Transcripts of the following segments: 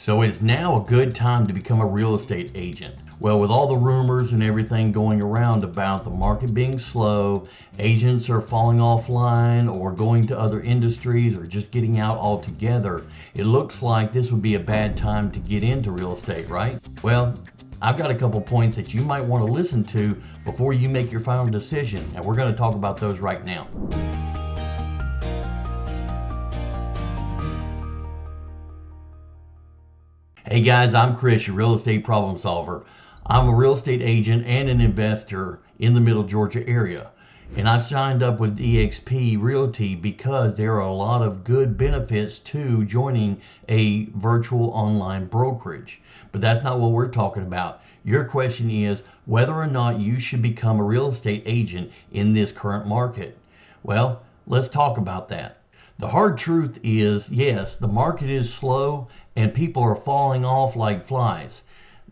So it's now a good time to become a real estate agent. Well, with all the rumors and everything going around about the market being slow, agents are falling offline or going to other industries or just getting out altogether, it looks like this would be a bad time to get into real estate, right? Well, I've got a couple points that you might want to listen to before you make your final decision, and we're going to talk about those right now. Hey guys, I'm Chris, your real estate problem solver. I'm a real estate agent and an investor in the Middle Georgia area. And I've signed up with eXp Realty because there are a lot of good benefits to joining a virtual online brokerage. But that's not what we're talking about. Your question is whether or not you should become a real estate agent in this current market. Well, let's talk about that. The hard truth is, yes, the market is slow and people are falling off like flies.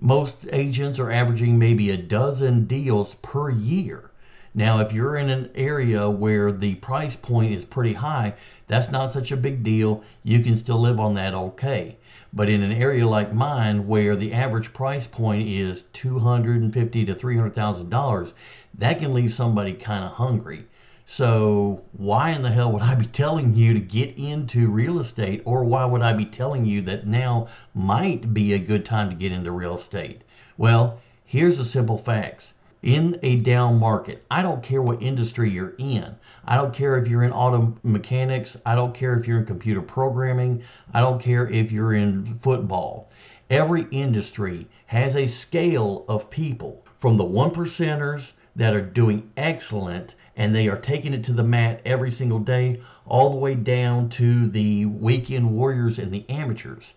Most agents are averaging maybe a dozen deals per year. Now, if you're in an area where the price point is pretty high, that's not such a big deal. You can still live on that okay. But in an area like mine where the average price point is $250,000 to $300,000, that can leave somebody kind of hungry. So why in the hell would I be telling you to get into real estate, or why would I be telling you that now might be a good time to get into real estate? Well, here's the simple facts. In a down market, I don't care what industry you're in. I don't care if you're in auto mechanics. I don't care if you're in computer programming. I don't care if you're in football. Every industry has a scale of people, from the one percenters that are doing excellent and they are taking it to the mat every single day, all the way down to the weekend warriors and the amateurs.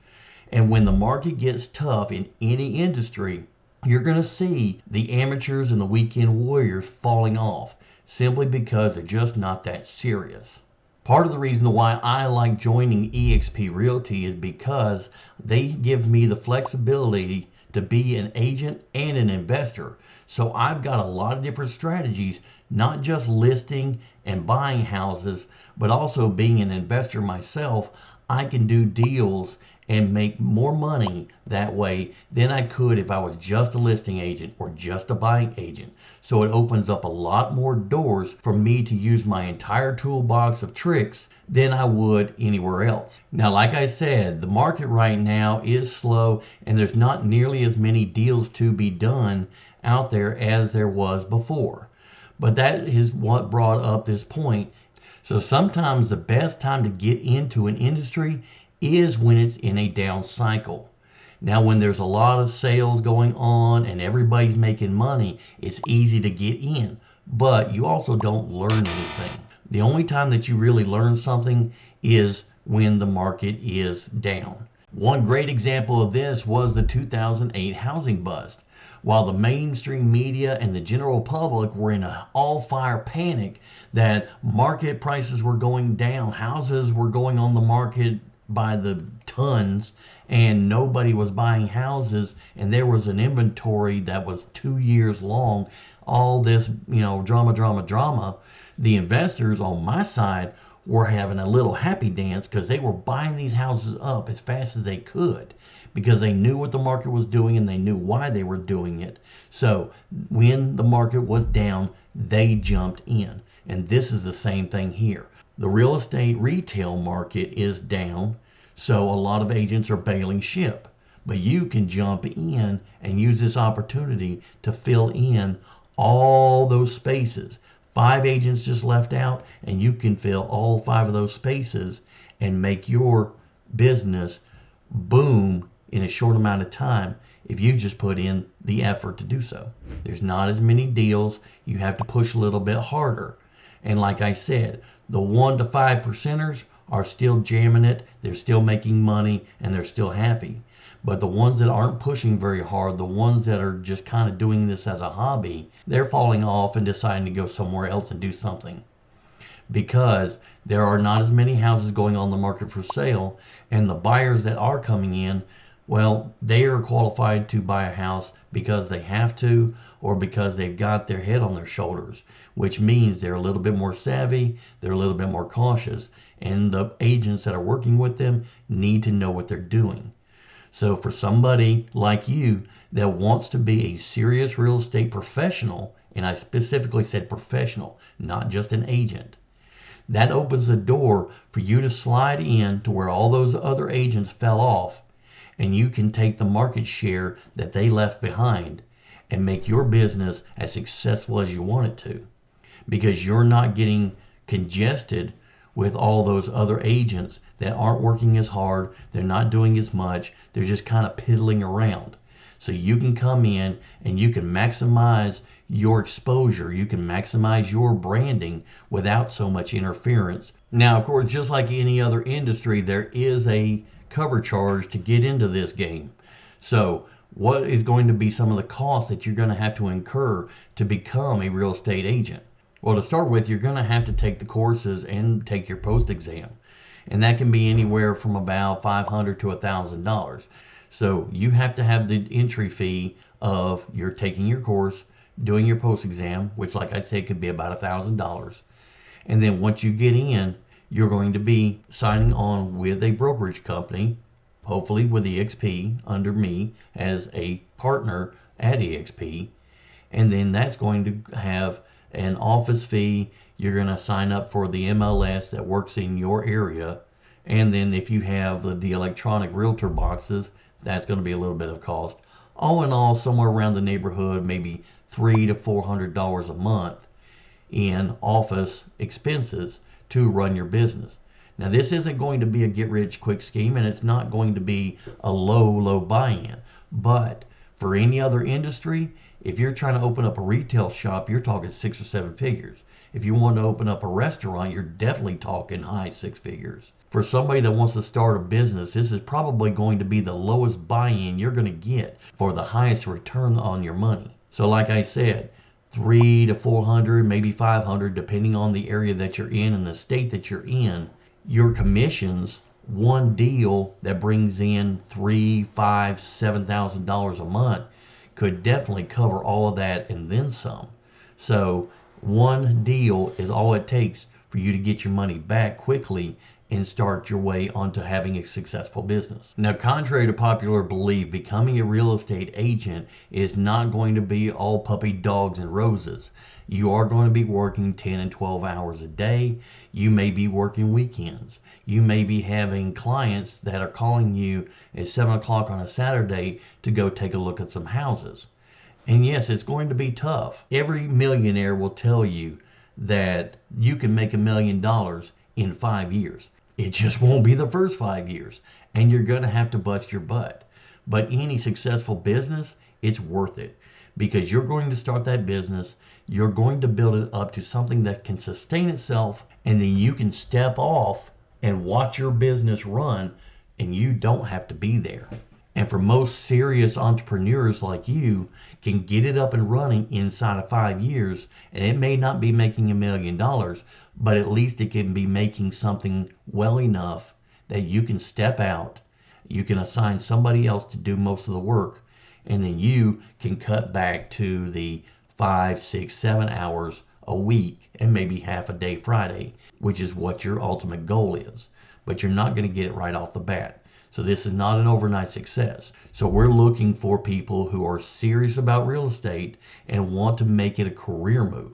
And when the market gets tough in any industry, you're going to see the amateurs and the weekend warriors falling off simply because they're just not that serious. Part of the reason why I like joining eXp Realty is because they give me the flexibility to be an agent and an investor. So I've got a lot of different strategies, not just listing and buying houses, but also being an investor myself. I can do deals and make more money that way than I could if I was just a listing agent or just a buying agent. So it opens up a lot more doors for me to use my entire toolbox of tricks than I would anywhere else. Now, like I said, the market right now is slow and there's not nearly as many deals to be done out there as there was before. But that is what brought up this point. So sometimes the best time to get into an industry is when it's in a down cycle. Now, when there's a lot of sales going on and everybody's making money, it's easy to get in, but you also don't learn anything. The only time that you really learn something is when the market is down. One great example of this was the 2008 housing bust. While the mainstream media and the general public were in an all-fire panic that market prices were going down, houses were going on the market by the tons, and nobody was buying houses, and there was an inventory that was 2 years long, all this, drama. The investors on my side were having a little happy dance because they were buying these houses up as fast as they could because they knew what the market was doing and they knew why they were doing it. So when the market was down, they jumped in. And this is the same thing here. The real estate retail market is down, so a lot of agents are bailing ship. But you can jump in and use this opportunity to fill in all those spaces. 5 agents just left out, and you can fill all 5 of those spaces and make your business boom in a short amount of time if you just put in the effort to do so. There's not as many deals. You have to push a little bit harder. And like I said, the 1 to 5 percenters are still jamming it. They're still making money and they're still happy. But the ones that aren't pushing very hard, the ones that are just kind of doing this as a hobby, they're falling off and deciding to go somewhere else and do something. Because there are not as many houses going on the market for sale, and the buyers that are coming in, well, they are qualified to buy a house because they have to or because they've got their head on their shoulders, which means they're a little bit more savvy, they're a little bit more cautious, and the agents that are working with them need to know what they're doing. So for somebody like you that wants to be a serious real estate professional, and I specifically said professional, not just an agent, that opens the door for you to slide in to where all those other agents fell off, and you can take the market share that they left behind and make your business as successful as you want it to, because you're not getting congested with all those other agents that aren't working as hard, they're not doing as much, they're just kind of piddling around. So you can come in and you can maximize your exposure, you can maximize your branding without so much interference. Now, of course, just like any other industry, there is a cover charge to get into this game. So what is going to be some of the costs that you're going to have to incur to become a real estate agent? Well, to start with, you're going to have to take the courses and take your post exam. And that can be anywhere from about $500 to $1,000. So you have to have the entry fee of you're taking your course, doing your post exam, which, like I said, could be about $1,000. And then once you get in, you're going to be signing on with a brokerage company, hopefully with EXP under me as a partner at EXP. And then that's going to have an office fee. You're going to sign up for the MLS that works in your area. And then if you have the electronic realtor boxes, that's going to be a little bit of cost. All in all, somewhere around the neighborhood, maybe $300 to $400 a month in office expenses to run your business. Now, this isn't going to be a get rich quick scheme, and it's not going to be a low buy-in. But for any other industry, if you're trying to open up a retail shop, you're talking 6 or 7 figures. If you want to open up a restaurant, you're definitely talking high 6 figures. For somebody that wants to start a business, this is probably going to be the lowest buy-in you're going to get for the highest return on your money. So like I said, 300 to 400, maybe 500, depending on the area that you're in and the state that you're in. Your commissions, one deal that brings in $3,000, $5,000, $7,000 a month could definitely cover all of that and then some. So one deal is all it takes for you to get your money back quickly and start your way onto having a successful business. Now, contrary to popular belief, becoming a real estate agent is not going to be all puppy dogs and roses. You are going to be working 10 and 12 hours a day. You may be working weekends. You may be having clients that are calling you at 7 o'clock on a Saturday to go take a look at some houses. And yes, it's going to be tough. Every millionaire will tell you that you can make $1 million in 5 years. It just won't be the first 5 years, and you're going to have to bust your butt. But any successful business, it's worth it, because you're going to start that business, you're going to build it up to something that can sustain itself, and then you can step off and watch your business run, and you don't have to be there. And for most serious entrepreneurs like you, can get it up and running inside of 5 years, and it may not be making $1 million, but at least it can be making something well enough that you can step out, you can assign somebody else to do most of the work, and then you can cut back to the 5, 6, 7 hours a week and maybe half a day Friday, which is what your ultimate goal is. But you're not going to get it right off the bat. So this is not an overnight success. So we're looking for people who are serious about real estate and want to make it a career move.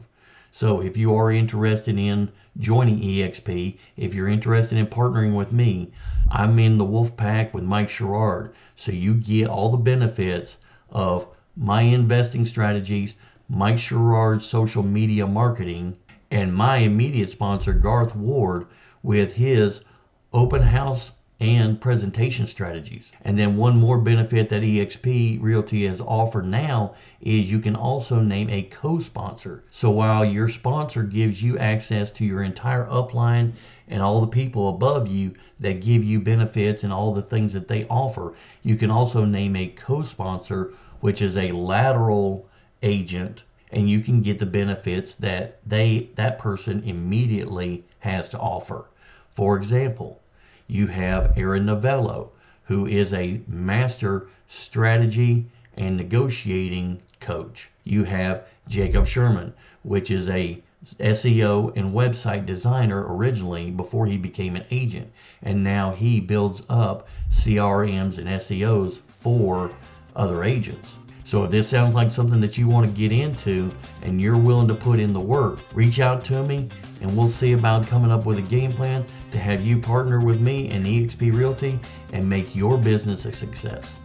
So if you are interested in joining EXP, if you're interested in partnering with me, I'm in the Wolf Pack with Mike Sherrard. So you get all the benefits of my investing strategies, Mike Sherrard's social media marketing, and my immediate sponsor, Garth Ward, with his open house and presentation strategies. And then one more benefit that EXP Realty has offered now is you can also name a co-sponsor. So while your sponsor gives you access to your entire upline and all the people above you that give you benefits and all the things that they offer, you can also name a co-sponsor, which is a lateral agent, and you can get the benefits that that person immediately has to offer. For example, you have Aaron Novello, who is a master strategy and negotiating coach. You have Jacob Sherman, which is a SEO and website designer originally before he became an agent. And now he builds up CRMs and SEOs for other agents. So if this sounds like something that you want to get into and you're willing to put in the work, reach out to me and we'll see about coming up with a game plan to have you partner with me and eXp Realty and make your business a success.